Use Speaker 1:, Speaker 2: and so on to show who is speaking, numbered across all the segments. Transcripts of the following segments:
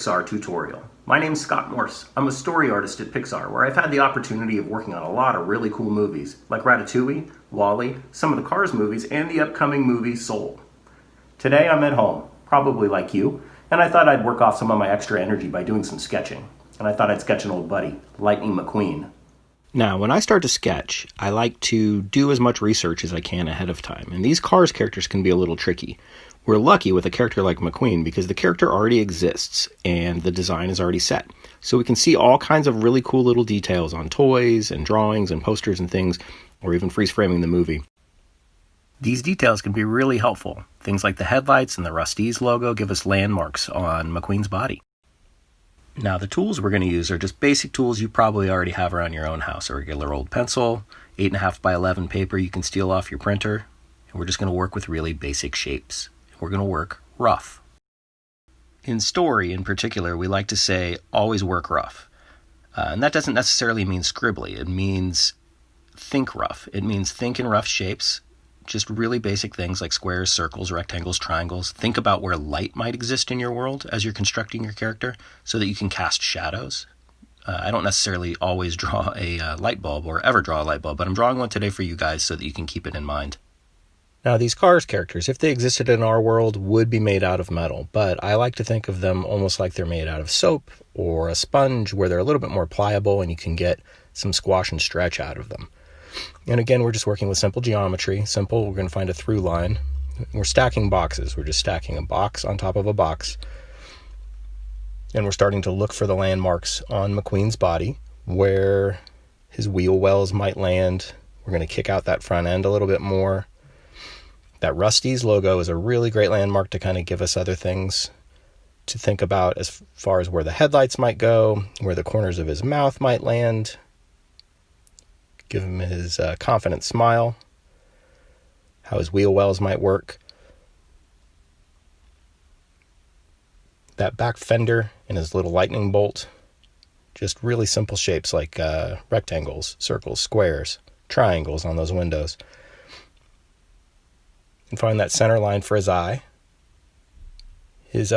Speaker 1: Pixar tutorial. My name's Scott Morse. I'm a story artist at Pixar, where I've had the opportunity of working on a lot of really cool movies, like Ratatouille, WALL-E, some of the Cars movies, and the upcoming movie Soul. Today I'm at home, probably like you, and I thought I'd work off some of my extra energy by doing some sketching. And I thought I'd sketch an old buddy, Lightning McQueen.
Speaker 2: Now, when I start to sketch, I like to do as much research as I can ahead of time, and these Cars characters can be a little tricky. We're lucky with a character like McQueen because the character already exists and the design is already set. So we can see all kinds of really cool little details on toys and drawings and posters and things, or even freeze-framing the movie. These details can be really helpful. Things like the headlights and the Rust-eze logo give us landmarks on McQueen's body. Now, the tools we're going to use are just basic tools you probably already have around your own house. A regular old pencil, 8.5 by 11 paper you can steal off your printer, and we're just going to work with really basic shapes. We're going to work rough. In story, in particular, we like to say, always work rough. And that doesn't necessarily mean scribbly. It means think rough. It means think in rough shapes, just really basic things like squares, circles, rectangles, triangles. Think about where light might exist in your world as you're constructing your character so that you can cast shadows. I don't necessarily always draw a light bulb or ever draw a light bulb, but I'm drawing one today for you guys so that you can keep it in mind. Now, these Cars characters, if they existed in our world, would be made out of metal, but I like to think of them almost like they're made out of soap or a sponge where they're a little bit more pliable and you can get some squash and stretch out of them. And again, we're just working with simple geometry. Simple, we're going to find a through line. We're stacking boxes. We're just stacking a box on top of a box. And we're starting to look for the landmarks on McQueen's body where his wheel wells might land. We're going to kick out that front end a little bit more. That Rust-eze logo is a really great landmark to kind of give us other things to think about as far as where the headlights might go, where the corners of his mouth might land. Give him his confident smile, how his wheel wells might work. That back fender and his little lightning bolt. Just really simple shapes like rectangles, circles, squares, triangles on those windows. And find that center line for his eye. His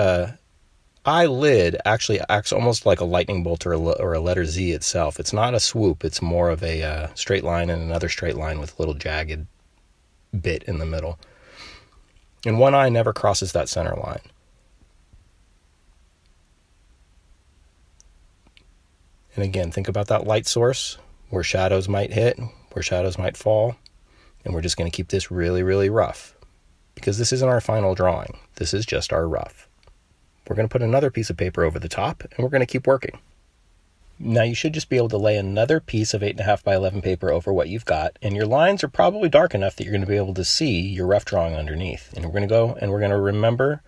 Speaker 2: eyelid actually acts almost like a lightning bolt or a letter Z itself. It's not a swoop. It's more of a straight line and another straight line with a little jagged bit in the middle. And one eye never crosses that center line. And again, think about that light source, where shadows might hit, where shadows might fall. And we're just going to keep this really, really rough. Because this isn't our final drawing. This is just our rough. We're going to put another piece of paper over the top, and we're going to keep working. Now, you should just be able to lay another piece of 8.5 by 11 paper over what you've got, and your lines are probably dark enough that you're going to be able to see your rough drawing underneath. And we're going to go and we're going to remember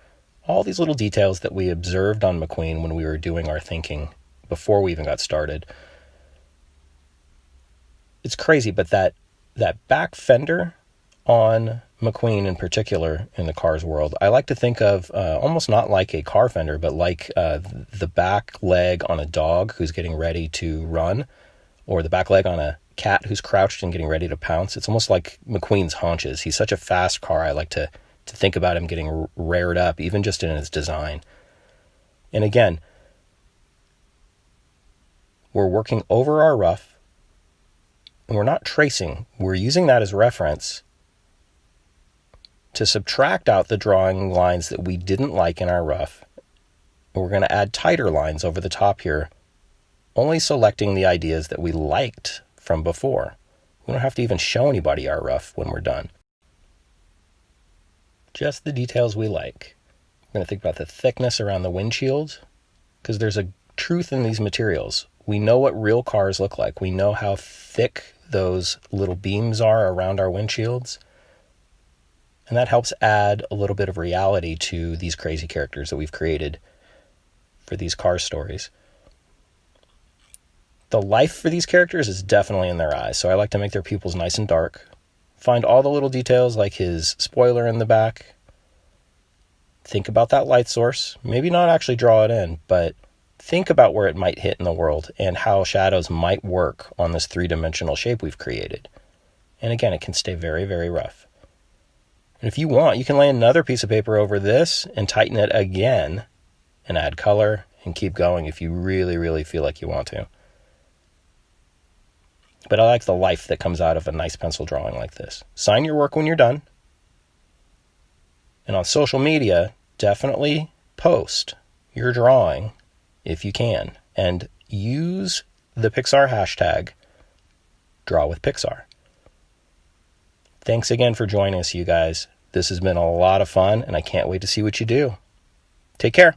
Speaker 2: all these little details that we observed on McQueen when we were doing our thinking before we even got started. It's crazy, but that back fender on McQueen in particular in the Cars world, I like to think of almost not like a car fender, but like the back leg on a dog who's getting ready to run, or the back leg on a cat who's crouched and getting ready to pounce. It's almost like McQueen's haunches. He's such a fast car. I like to think about him getting rared up, even just in his design. And again, we're working over our rough, and we're not tracing. We're using that as reference to subtract out the drawing lines that we didn't like in our rough. We're going to add tighter lines over the top here, only selecting the ideas that we liked from before. We don't have to even show anybody our rough when we're done. Just the details we like. We're going to think about the thickness around the windshield, because there's a truth in these materials. We know what real cars look like. We know how thick those little beams are around our windshields. And that helps add a little bit of reality to these crazy characters that we've created for these car stories. The life for these characters is definitely in their eyes, so I like to make their pupils nice and dark. Find all the little details like his spoiler in the back. Think about that light source. Maybe not actually draw it in, but think about where it might hit in the world and how shadows might work on this three-dimensional shape we've created. And again, it can stay very, very rough. And if you want, you can lay another piece of paper over this and tighten it again and add color and keep going if you really, really feel like you want to. But I like the life that comes out of a nice pencil drawing like this. Sign your work when you're done. And on social media, definitely post your drawing if you can. And use the Pixar hashtag, #DrawWithPixar. Thanks again for joining us, you guys. This has been a lot of fun, and I can't wait to see what you do. Take care.